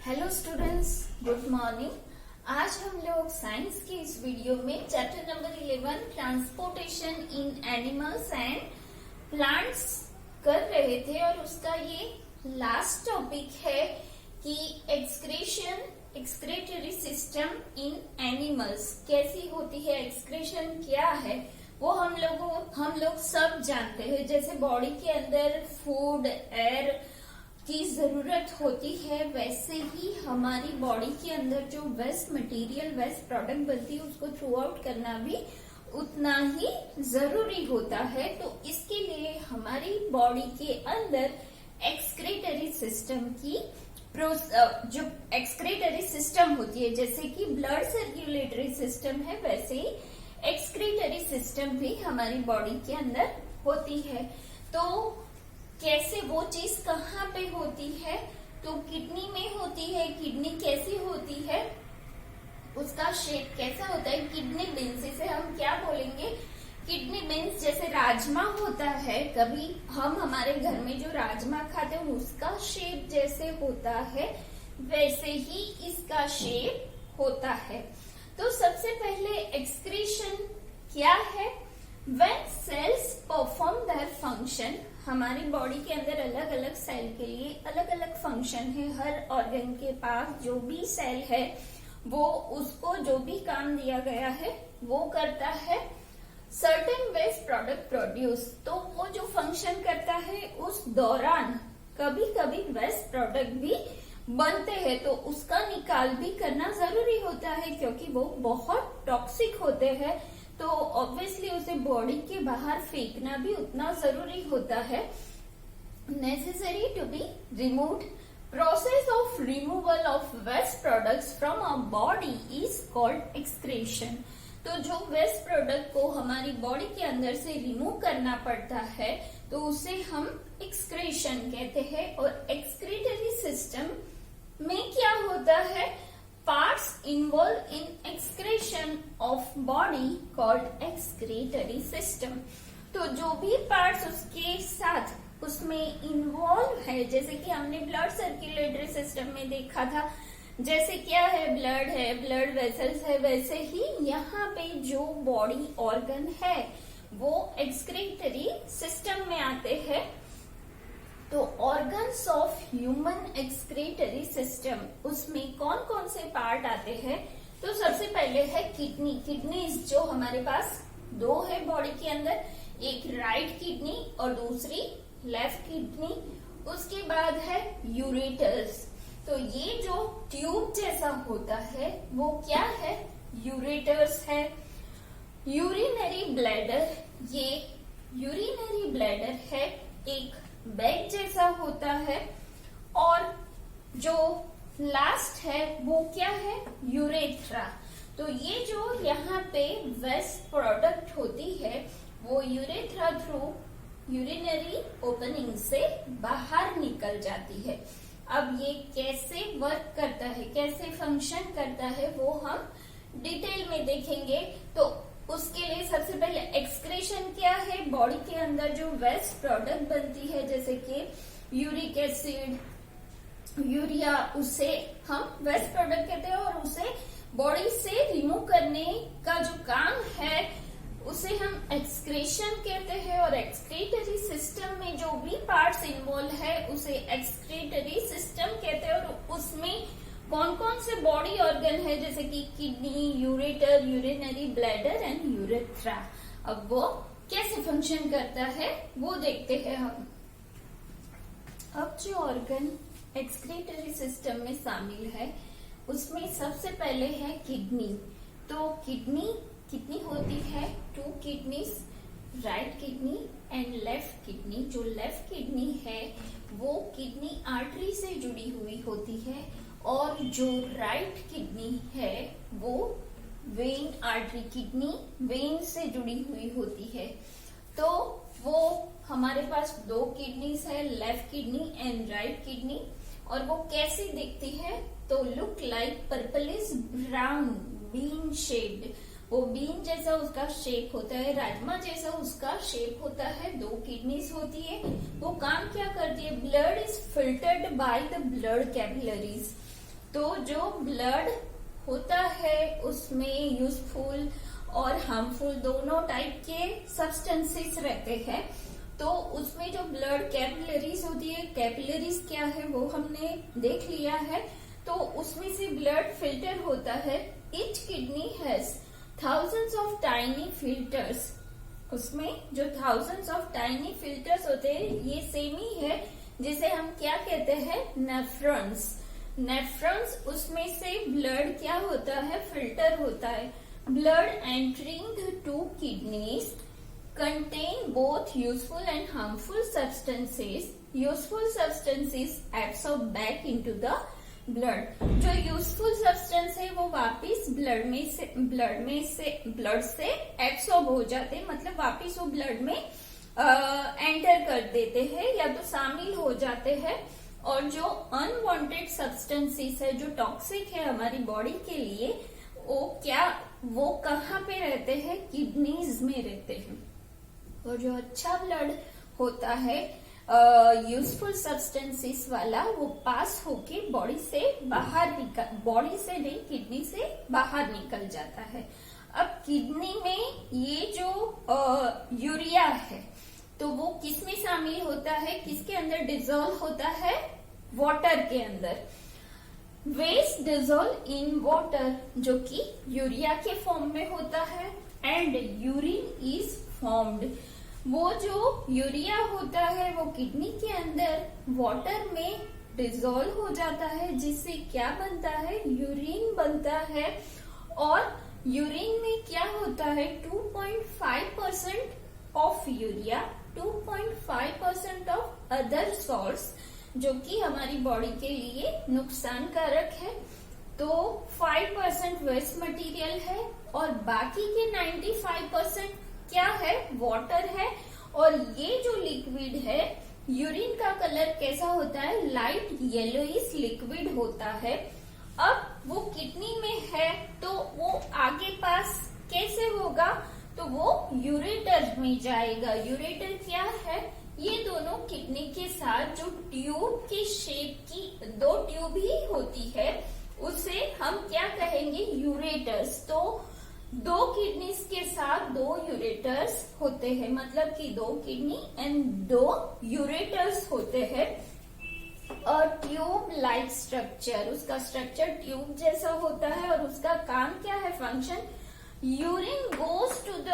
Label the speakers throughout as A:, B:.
A: Hello students, good morning. आज हम लोग साइंस के इस वीडियो में chapter number 11 transportation in animals and plants कर रहे थे और उसका ये लास्ट टॉपिक है कि एक्सक्रीटरी सिस्टम इन एनिमल्स कैसी होती है, एक्सक्रीशन क्या है वो हम लोग सब जानते हैं। जैसे बॉडी के अंदर फूड, एयर की जरूरत होती है, वैसे ही हमारी बॉडी के अंदर जो वेस्ट मटेरियल, वेस्ट प्रोडक्ट बनती है उसको थ्रू आउट करना भी उतना ही जरूरी होता है। तो इसके लिए हमारी बॉडी के अंदर एक्सक्रीटरी सिस्टम की जो एक्सक्रीटरी सिस्टम होती है, जैसे कि ब्लड सर्कुलेटरी सिस्टम है, वैसे ही एक्सक्रीटरी सिस्टम भी हमारी बॉडी के अंदर होती है। तो कैसे वो चीज कहाँ पे होती है, तो किडनी में होती है। किडनी कैसी होती है, उसका शेप कैसा होता है, किडनी बीन्स, इसे हम क्या बोलेंगे, किडनी बीन्स। जैसे राजमा होता है, कभी हम हमारे घर में जो राजमा खाते हैं उसका शेप जैसे होता है, वैसे ही इसका शेप होता है। तो सबसे पहले एक्सक्रीशन क्या है। When cells perform their function, हमारी बॉडी के अंदर अलग अलग सेल के लिए अलग अलग फंक्शन है। हर ऑर्गन के पास जो भी सेल है वो उसको जो भी काम दिया गया है वो करता है। सर्टेन वेस्ट प्रोडक्ट प्रोड्यूस, तो वो जो फंक्शन करता है उस दौरान कभी कभी वेस्ट प्रोडक्ट भी बनते हैं, तो उसका निकाल भी करना जरूरी होता है क्योंकि वो बहुत टॉक्सिक होते हैं। तो ऑब्वियसली उसे बॉडी के बाहर फेंकना भी उतना जरूरी होता है। Necessary to be removed. Process of removal of waste products from a body is called excretion. तो जो वेस्ट प्रोडक्ट को हमारी बॉडी के अंदर से रिमूव करना पड़ता है तो उसे हम एक्सक्रीशन कहते हैं। और एक्सक्रीटरी सिस्टम में क्या होता है, parts involved in excretion of body called excretory system। तो जो भी पार्ट्स उसके साथ उसमें इन्वॉल्व है, जैसे कि हमने ब्लड सर्कुलेटरी सिस्टम में देखा था, जैसे क्या है, ब्लड है, ब्लड वेसल्स है, वैसे ही यहाँ पे जो बॉडी ऑर्गन है वो एक्सक्रीटरी सिस्टम में आते हैं। तो organs of human excretory system, उसमें कौन कौन से पार्ट आते हैं। तो सबसे पहले है किडनी। किडनीज जो हमारे पास दो है बॉडी के अंदर, एक राइट किडनी और दूसरी लेफ्ट किडनी। उसके बाद है यूरेटर्स। तो ये जो ट्यूब जैसा होता है वो क्या है, यूरेटर्स है। यूरिनरी ब्लैडर, ये यूरिनरी ब्लैडर है, एक बैग जैसा होता है। और जो लास्ट है वो क्या है, यूरेथ्रा। तो ये जो यहाँ पे वेस्ट प्रोडक्ट होती है वो यूरेथ्रा थ्रू यूरिनरी ओपनिंग से बाहर निकल जाती है। अब ये कैसे वर्क करता है, कैसे फंक्शन करता है, वो हम डिटेल में देखेंगे। तो उसके लिए सबसे पहले एक्सक्रीशन क्या है, बॉडी के अंदर जो वेस्ट प्रोडक्ट बनती है जैसे कि यूरिक एसिड, यूरिया, उसे हम वेस्ट प्रोडक्ट कहते हैं। और उसे बॉडी से रिमूव करने का जो काम है उसे हम एक्सक्रीशन कहते हैं। और एक्सक्रीटरी सिस्टम में जो भी पार्ट्स इन्वॉल्व है उसे एक्सक्रीटरी सिस्टम कहते हैं। और उसमें कौन कौन से बॉडी ऑर्गन है, जैसे कि kidney, ureter, urinary bladder and urethra. अब वो कैसे फंक्शन करता है वो देखते हैं हम। अब जो ऑर्गन एक्सक्रीटरी सिस्टम में शामिल है उसमें सबसे पहले है किडनी। तो किडनी कितनी होती है, 2 kidneys, right kidney and left kidney. जो लेफ्ट किडनी है वो किडनी आर्टरी से जुड़ी हुई होती है और जो राइट किडनी है वो वेन आर्टरी, किडनी वेन से जुड़ी हुई होती है। तो वो हमारे पास 2 किडनीज है, left kidney and right kidney. और वो कैसी दिखती है, तो look like purplish brown bean shaped. वो बीन जैसा उसका शेप होता है, राजमा जैसा उसका शेप होता है। 2 किडनीज होती है। वो काम क्या करती है, blood is filtered by the blood capillaries. तो जो ब्लड होता है उसमें यूजफुल और हार्मफुल दोनों टाइप के सब्सटेंसेस रहते हैं। तो उसमें जो ब्लड कैपिलरीज होती है, कैपिलरीज क्या है वो हमने देख लिया है। तो उसमें से ब्लड फिल्टर होता है। Each kidney has thousands of tiny filters. उसमें जो थाउजेंड्स ऑफ टाइनी फिल्टर्स होते हैं ये सेम ही है जिसे हम क्या कहते हैं, नेफ्रॉन्स। नेफ्रॉन्स उसमें से ब्लड क्या होता है, फिल्टर होता है। Blood entering the two kidneys contain both useful and harmful substances. Useful substances absorb back into the blood. जो यूजफुल सब्सटेंस है वो वापिस ब्लड से एब्सॉर्ब हो जाते हैं, मतलब वापिस वो ब्लड में एंटर कर देते हैं या तो शामिल हो जाते हैं। और जो अनवांटेड सब्सटेंसेस है, जो टॉक्सिक है हमारी बॉडी के लिए, वो कहाँ पे रहते हैं, किडनीज में रहते हैं। और जो अच्छा ब्लड होता है यूजफुल सब्सटेंसेस वाला, वो पास होके बॉडी से नहीं किडनी से बाहर निकल जाता है। अब किडनी में ये जो यूरिया है तो वो किस में शामिल होता है, किसके अंदर डिजोल्व होता है, वाटर के अंदर। वेस्ट डिजोल्व इन वाटर, जो कि यूरिया के फॉर्म में होता है। And urine is formed. वो जो यूरिया होता है वो किडनी के अंदर वाटर में डिजोल्व हो जाता है, जिससे क्या बनता है, यूरिन बनता है। और यूरिन में क्या होता है, 2.5% of urea, 2.5% of other salts, जो कि हमारी बॉडी के लिए नुकसान कारक है। तो 5% वेस्ट मटेरियल है और बाकी के 95% क्या है, वाटर है। और ये जो लिक्विड है, यूरिन का कलर कैसा होता है, लाइट येलोइश लिक्विड होता है। अब वो किडनी में है तो वो आगे पास कैसे होगा, तो वो यूरेटर में जाएगा। यूरेटर क्या है, ये दोनों किडनी के साथ जो ट्यूब की शेप की दो ट्यूब ही होती है उसे हम क्या कहेंगे, यूरेटर्स। तो दो किडनीज के साथ दो यूरेटर्स होते हैं, मतलब कि दो किडनी एंड दो यूरेटर्स होते हैं। और ट्यूब लाइक स्ट्रक्चर, उसका स्ट्रक्चर ट्यूब जैसा होता है। और उसका काम क्या है, function, urine goes to the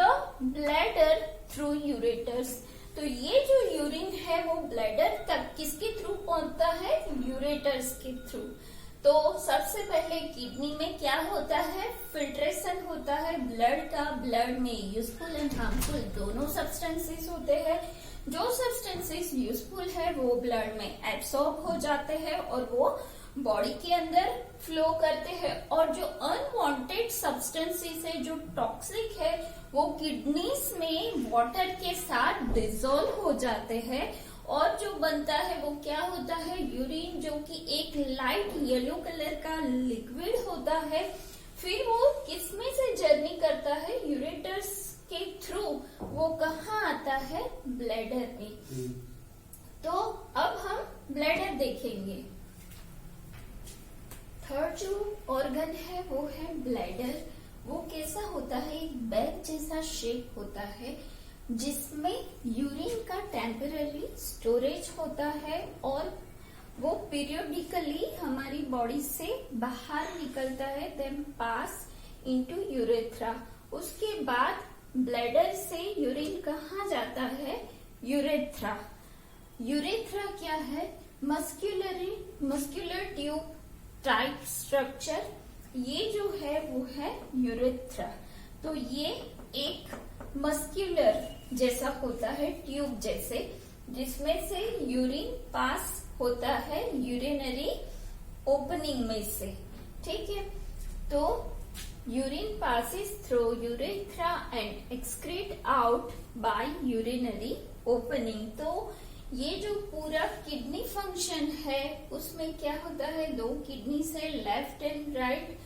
A: bladder through ureters. तो ये जो यूरिन है वो ब्लैडर तक किसके थ्रू पहुंचता है, यूरेटर्स के थ्रू। तो सबसे पहले किडनी में क्या होता है, फिल्ट्रेशन होता है ब्लड का। ब्लड में यूजफुल एंड हार्मफुल दोनों सब्सटेंसेस होते हैं। जो सब्सटेंसेस यूजफुल है वो ब्लड में एब्सॉर्ब हो जाते हैं और वो बॉडी के अंदर फ्लो करते हैं। और जो अनवांटेड सब्सटेंसेस है, जो टॉक्सिक है, वो किडनीज में वाटर के साथ डिजोल्व हो जाते हैं। और जो बनता है वो क्या होता है, यूरिन, जो कि एक लाइट येलो कलर का लिक्विड होता है। फिर वो किसमें से जर्नी करता है, यूरेटर्स के थ्रू वो कहाँ आता है, ब्लैडर में। तो अब हम ब्लैडर देखेंगे। थर्ड जो ऑर्गन है वो है ब्लैडर। वो कैसा होता है, एक बैग जैसा शेप होता है जिसमें यूरिन का टेम्पररी स्टोरेज होता है। और वो पीरियोडिकली हमारी बॉडी से बाहर निकलता है, देन पास इनटू यूरेथ्रा। उसके बाद ब्लैडर से यूरिन कहाँ जाता है, यूरेथ्रा। यूरेथ्रा क्या है, मस्कुलर ट्यूब टाइप स्ट्रक्चर। ये जो है वो है यूरेथ्रा। तो ये एक मस्कुलर जैसा होता है, ट्यूब जैसे, जिसमें से यूरिन पास होता है यूरिनरी ओपनिंग में से। ठीक है, तो urine passes through urethra and excrete out by urinary opening. तो ये जो पूरा किडनी फंक्शन है उसमें क्या होता है, दो किडनी से लेफ्ट एंड राइट।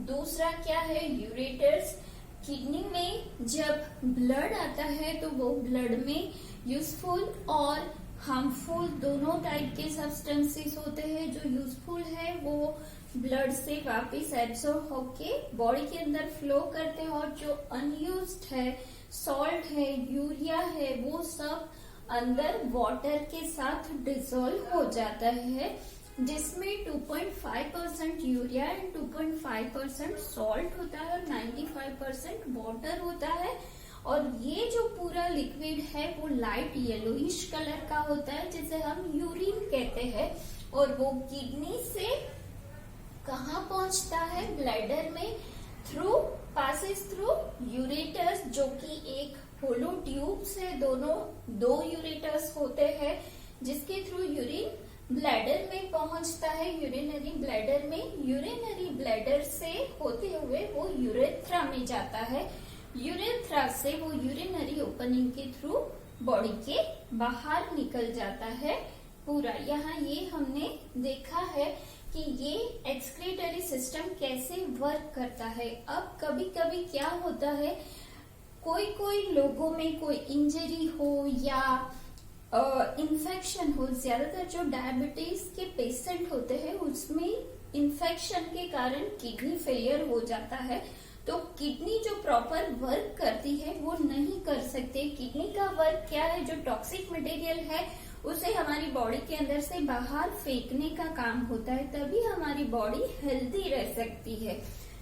A: दूसरा क्या है, यूरेटर्स। किडनी में जब ब्लड आता है तो वो ब्लड में यूजफुल और हार्मफुल दोनों टाइप के सब्सटेंसेस होते हैं। जो यूजफुल है वो ब्लड से वापस एब्सॉर्ब होके बॉडी के अंदर फ्लो करते हैं और जो अनयूज्ड है, सॉल्ट है, यूरिया है, वो सब अंदर वाटर के साथ डिसॉल्व हो जाता है, जिसमें 2.5% यूरिया एंड 2.5% सॉल्ट होता है और 95% वाटर होता है। और ये जो पूरा लिक्विड है वो लाइट येलोइश कलर का होता है, जिसे हम यूरिन कहते हैं। और वो किडनी से कहाँ पहुंचता है? ब्लैडर में, पासेस थ्रू यूरेटर्स, जो कि एक होलो ट्यूब से दो यूरेटर्स होते हैं, जिसके थ्रू यूरिन ब्लैडर में पहुंचता है, यूरिनरी ब्लैडर में। यूरिनरी ब्लैडर से होते हुए वो यूरेथ्रा में जाता है, यूरेथ्रा से वो यूरिनरी ओपनिंग के थ्रू बॉडी के बाहर निकल जाता है पूरा। यहाँ ये हमने देखा है कि ये एक्सक्रीटरी सिस्टम कैसे वर्क करता है। अब कभी कभी क्या होता है, कोई लोगों में कोई इंजरी हो या इन्फेक्शन हो, ज्यादातर जो डायबिटीज के पेशेंट होते हैं उसमें इन्फेक्शन के कारण किडनी फेलियर हो जाता है, तो किडनी जो प्रॉपर वर्क करती है वो नहीं कर सकते। किडनी का वर्क क्या है? जो टॉक्सिक मटेरियल है उसे हमारी बॉडी के अंदर से बाहर फेंकने का काम होता है, तभी हमारी बॉडी हेल्दी रह सकती है।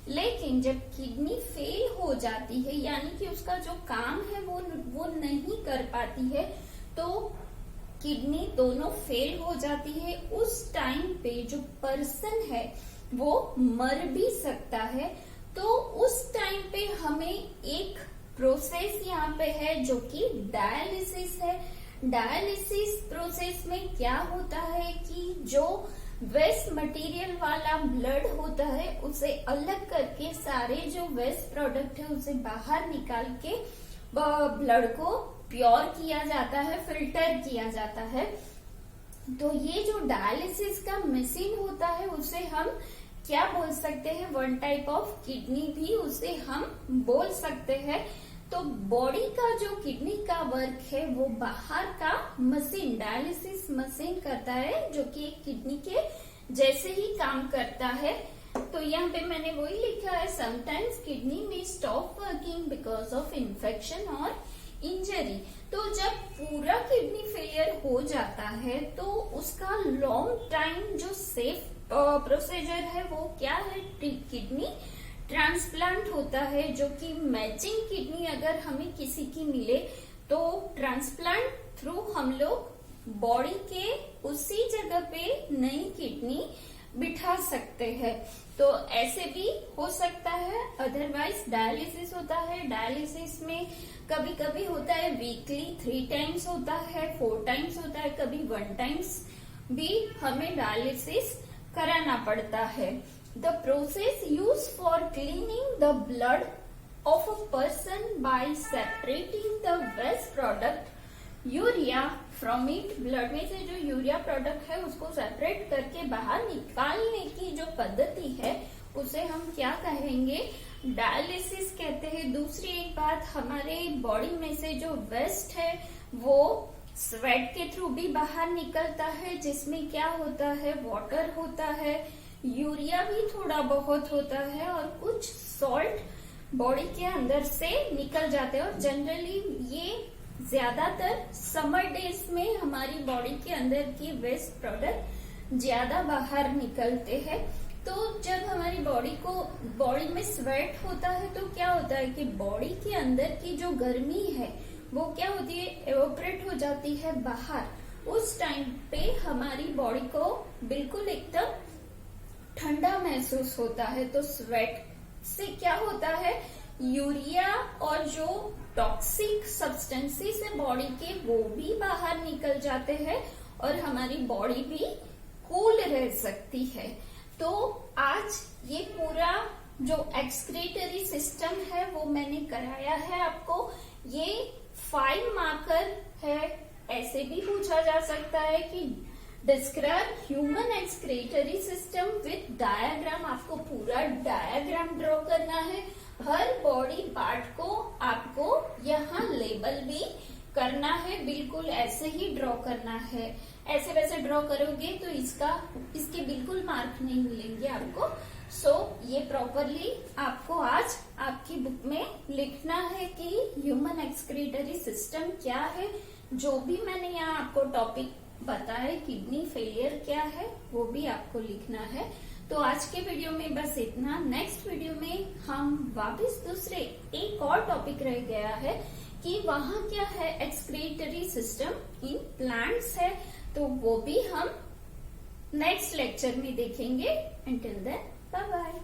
A: लेकिन जब किडनी फेल हो जाती है, यानी कि उसका जो काम है वो नहीं कर पाती है, तो किडनी दोनों फेल हो जाती है। उस टाइम पे जो पर्सन है वो मर भी सकता है। तो उस टाइम पे हमें एक प्रोसेस यहाँ पे है जो कि डायलिसिस है। डायलिसिस प्रोसेस में क्या होता है कि जो वेस्ट मटेरियल वाला ब्लड होता है उसे अलग करके सारे जो वेस्ट प्रोडक्ट है उसे बाहर निकाल के ब्लड को प्योर किया जाता है, फिल्टर किया जाता है। तो ये जो डायलिसिस का मशीन होता है उसे हम क्या बोल सकते हैं? वन टाइप ऑफ किडनी भी उसे हम बोल सकते हैं। तो बॉडी का जो किडनी का वर्क है वो बाहर का मशीन, डायलिसिस मशीन करता है, जो कि एक किडनी के जैसे ही काम करता है। तो यहाँ पे मैंने वही लिखा है, समटाइम्स किडनी में stop working because of infection और इंजरी। तो जब पूरा किडनी फेलियर हो जाता है तो उसका लॉन्ग टाइम जो सेफ प्रोसीजर है वो क्या है? किडनी ट्रांसप्लांट होता है, जो कि मैचिंग किडनी अगर हमें किसी की मिले तो ट्रांसप्लांट थ्रू हम लोग बॉडी के उसी जगह पे नई किडनी बिठा सकते हैं। तो ऐसे भी हो सकता है, अदरवाइज डायलिसिस होता है। डायलिसिस में कभी कभी होता है वीकली 3 टाइम्स होता है, 4 टाइम्स होता है, कभी 1 टाइम्स भी हमें डायलिसिस कराना पड़ता है। The process use for cleaning the blood of a person by separating the waste product urea from it. Blood में से जो यूरिया प्रोडक्ट है उसको सेपरेट करके बाहर निकालने की जो पद्धति है उसे हम क्या कहेंगे? डायलिसिस कहते हैं। दूसरी एक बात, हमारे बॉडी में से जो वेस्ट है वो स्वेट के थ्रू भी बाहर निकलता है, जिसमें क्या होता है? वाटर होता है, यूरिया भी थोड़ा बहुत होता है और कुछ सॉल्ट बॉडी के अंदर से निकल जाते हैं। और जनरली ये ज्यादातर समर डेज में हमारी बॉडी के अंदर की वेस्ट प्रोडक्ट ज्यादा बाहर निकलते हैं। तो जब हमारी बॉडी में स्वेट होता है तो क्या होता है कि बॉडी के अंदर की जो गर्मी है वो क्या होती है? एवोपरेट हो जाती है बाहर। उस टाइम पे हमारी बॉडी को बिल्कुल एकदम ठंडा महसूस होता है। तो स्वेट से क्या होता है? यूरिया और जो टॉक्सिक सब्सटेंसेस है बॉडी के वो भी बाहर निकल जाते हैं और हमारी बॉडी भी कूल रह सकती है। तो आज ये पूरा जो एक्सक्रीटरी सिस्टम है वो मैंने कराया है आपको। ये 5 मार्कर है। ऐसे भी पूछा जा सकता है कि describe human excretory system with diagram. आपको पूरा डायग्राम ड्रॉ करना है। हर बॉडी पार्ट को आपको यहाँ लेबल भी करना है, बिल्कुल ऐसे ही ड्रॉ करना है। ऐसे वैसे ड्रॉ करोगे तो इसके बिल्कुल मार्क नहीं मिलेंगे आपको। सो ये प्रॉपरली आपको आज आपकी बुक में लिखना है कि ह्यूमन एक्सक्रीटरी सिस्टम क्या है। जो भी मैंने यहाँ आपको टॉपिक बताया, किडनी फेलियर क्या है, वो भी आपको लिखना है। तो आज के वीडियो में बस इतना। नेक्स्ट वीडियो में हम वापस दूसरे एक और टॉपिक रह गया है कि वहाँ क्या है, एक्सक्रीटरी सिस्टम इन प्लांट्स है, तो वो भी हम नेक्स्ट लेक्चर में देखेंगे। Until then, bye bye.